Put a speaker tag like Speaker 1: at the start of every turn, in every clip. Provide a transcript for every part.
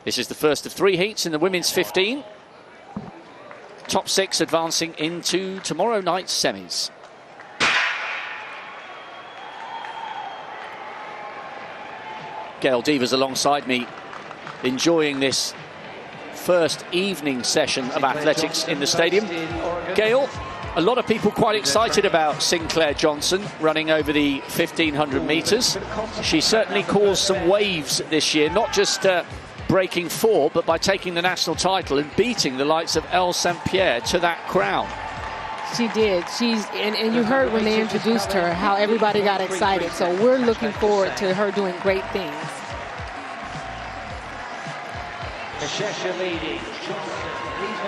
Speaker 1: This is the first of 3 heats in the women's 15. Top 6 advancing into tomorrow night's semis. Gail Devers alongside me, enjoying this first evening session of athletics in the stadium. Gail, a lot of people quite excited about Sinclair Johnson running over the 1500 metres. She certainly caused some waves this year, not just breaking 4, but by taking the national title and beating the likes of Elle St. Pierre to that crown.
Speaker 2: She did. And you heard when they introduced her how everybody got excited. So we're looking forward to her doing great things.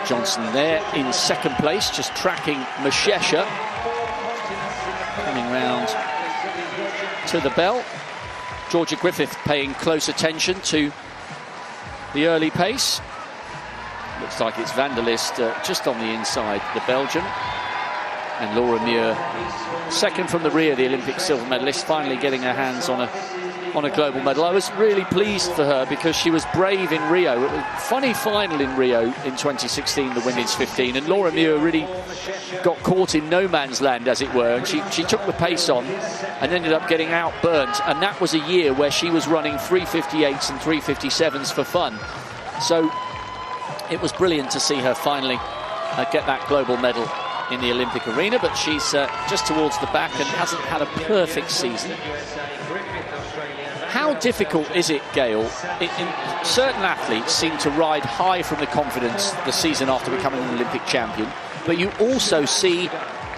Speaker 1: Johnson there in second place, just tracking Mashesha. Coming round to the bell. Georgia Griffith paying close attention to the early pace. Looks like it's Vanderlist just on the inside, the Belgian. And Laura Muir, second from the rear, the Olympic silver medalist, finally getting her hands on a global medal. I was really pleased for her because she was brave in Rio. It was a funny final in Rio in 2016, the women's 15, and Laura Muir really got caught in no man's land, as it were, and she took the pace on and ended up getting outburnt. And that was a year where she was running 358s and 357s for fun. So it was brilliant to see her finally get that global medal in the Olympic arena, but she's just towards the back and hasn't had a perfect season. How difficult is it, Gail? Certain athletes seem to ride high from the confidence the season after becoming an Olympic champion, but you also see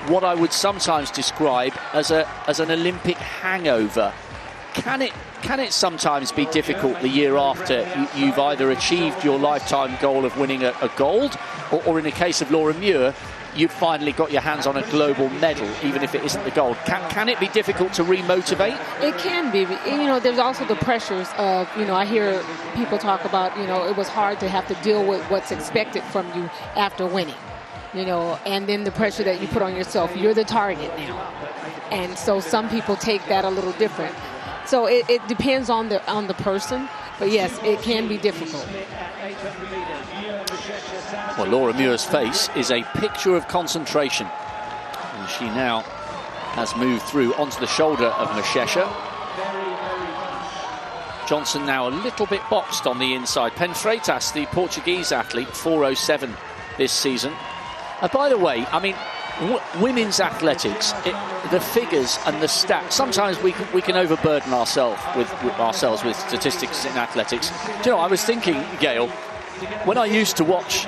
Speaker 1: what I would sometimes describe as an Olympic hangover. Can it sometimes be difficult the year after you've either achieved your lifetime goal of winning a gold, or in the case of Laura Muir, you've finally got your hands on a global medal, even if it isn't the gold? Can it be difficult to re-motivate?
Speaker 2: It can be. You know, there's also the pressures of, you know, I hear people talk about, you know, it was hard to have to deal with what's expected from you after winning, you know, and then the pressure that you put on yourself. You're the target now. And so some people take that a little different. So it depends on the person, but yes, it can be difficult.
Speaker 1: Well, Laura Muir's face is a picture of concentration. And she now has moved through onto the shoulder of Mashesha. Johnson now a little bit boxed on the inside. Pen Freitas, the Portuguese athlete, 4:07 this season. By the way, I mean, women's athletics, the figures and the stats, sometimes we can overburden ourselves with statistics in athletics. Do you know, I was thinking, Gail, when I used to watch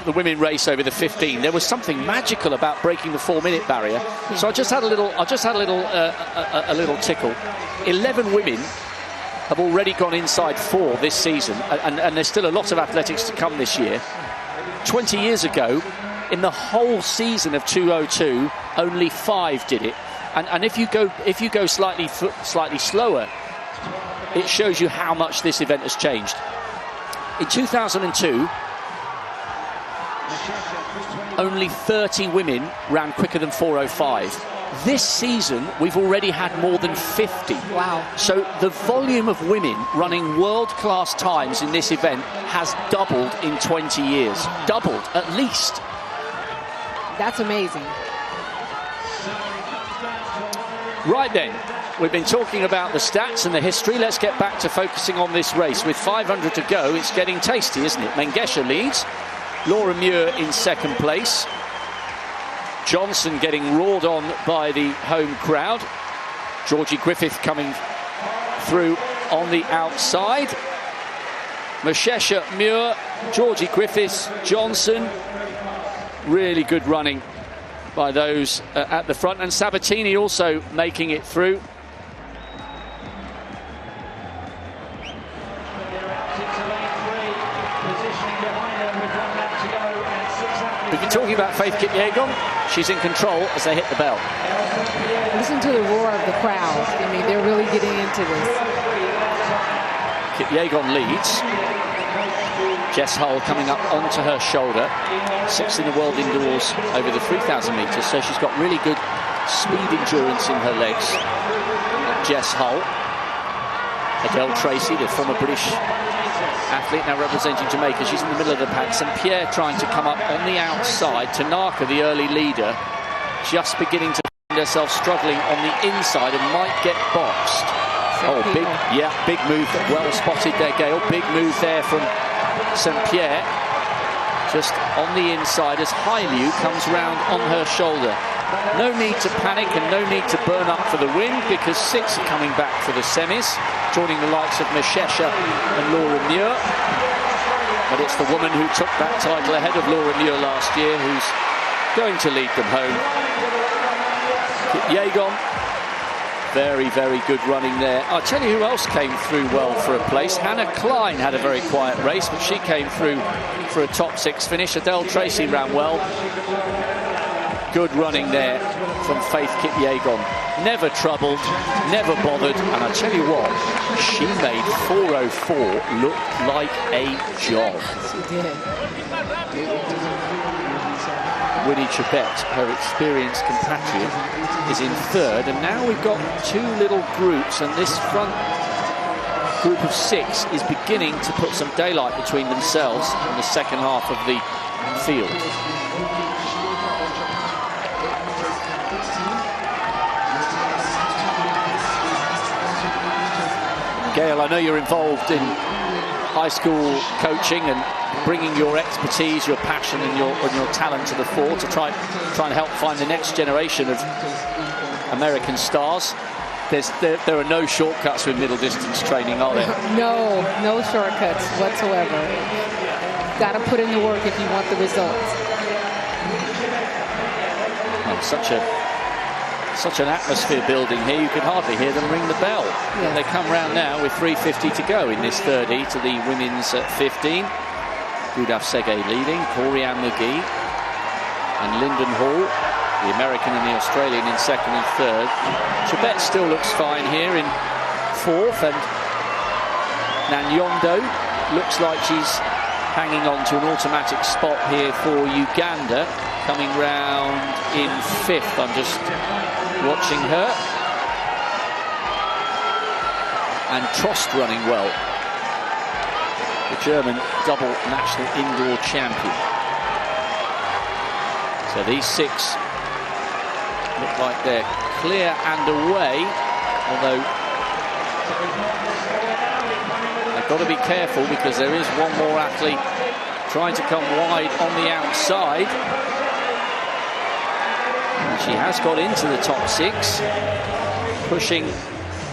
Speaker 1: the women race over the 15, there was something magical about breaking the 4-minute barrier. So I just had a little tickle. 11 women have already gone inside 4 this season, and there's still a lot of athletics to come this year. 20 years ago, in the whole season of 2:02, only 5 did it. And if you go slightly slower, it shows you how much this event has changed. In 2002, only 30 women ran quicker than 4:05. This season, we've already had more than 50.
Speaker 2: Wow.
Speaker 1: So the volume of women running world-class times in this event has doubled in 20 years. Doubled, at least.
Speaker 2: That's amazing.
Speaker 1: Right then, we've been talking about the stats and the history. Let's get back to focusing on this race. With 500 to go, it's getting tasty, isn't it? Mengesha leads. Laura Muir in second place. Johnson getting roared on by the home crowd. Georgie Griffith coming through on the outside. Mashesha, Muir, Georgie Griffiths, Johnson. Really good running by those at the front. And Sabatini also making it through. We've been talking about Faith Kipyegon. She's in control as they hit the bell.
Speaker 2: Listen to the roar of the crowd. I mean, they're really getting into this.
Speaker 1: Kipyegon leads. Jess Hull coming up onto her shoulder. 6th in the world indoors over the 3,000 metres. So she's got really good speed endurance in her legs. Jess Hull. Adele Tracy, the former British athlete now representing Jamaica. She's in the middle of the pack. St. Pierre trying to come up on the outside. Tanaka, the early leader, just beginning to find herself struggling on the inside and might get boxed. Oh, big move. Well spotted there, Gail. Big move there from St. Pierre. Just on the inside as Hailu comes round on her shoulder. No need to panic and no need to burn up for the win, because 6 are coming back for the semis, joining the likes of Meshesha and Laura Muir. But it's the woman who took that title ahead of Laura Muir last year who's going to lead them home. Kipyegon, very, very good running there. I'll tell you who else came through well for a place. Hannah Klein had a very quiet race, but she came through for a top 6 finish. Adele Tracy ran well. Good running there from Faith Kipyegon. Never troubled, never bothered, and I tell you what, she made 4:04 look like a job.
Speaker 2: She did.
Speaker 1: Winnie Chebet, her experienced compatriot, is in 3rd, and now we've got 2 little groups, and this front group of 6 is beginning to put some daylight between themselves in the second half of the field. Gail, I know you're involved in high school coaching and bringing your expertise, your passion and your talent to the fore to try and help find the next generation of American stars. There are no shortcuts with middle distance training, are there?
Speaker 2: No shortcuts whatsoever. Got to put in the work if you want the results.
Speaker 1: Oh, such an atmosphere building here, you could hardly hear them ring the bell. Yeah. They come round now with 3:50 to go in this 3rd heat to the women's 15. Gudaf Sege leading, Corianne McGee and Lyndon Hall, the American and the Australian, in 2nd and 3rd. Chebet still looks fine here in 4th, and Nanyondo looks like she's hanging on to an automatic spot here for Uganda, coming round in 5th. I'm just watching her. And Trost running well, the German double national indoor champion. So these 6 look like they're clear and away, although they've got to be careful because there is one more athlete trying to come wide on the outside. And she has got into the top 6, pushing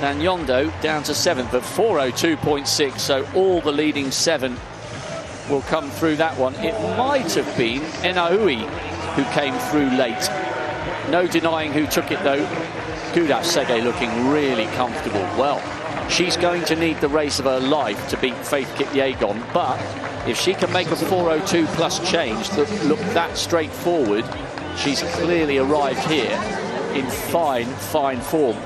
Speaker 1: Nanyondo down to 7th at 4:02.6, so all the leading 7 will come through that one. It might have been Enaui who came through late. No denying who took it though. Gudaf Sege looking really comfortable. Well, she's going to need the race of her life to beat Faith Kipyegon, but if she can make a 4:02 plus change that look that straightforward, she's clearly arrived here in fine form.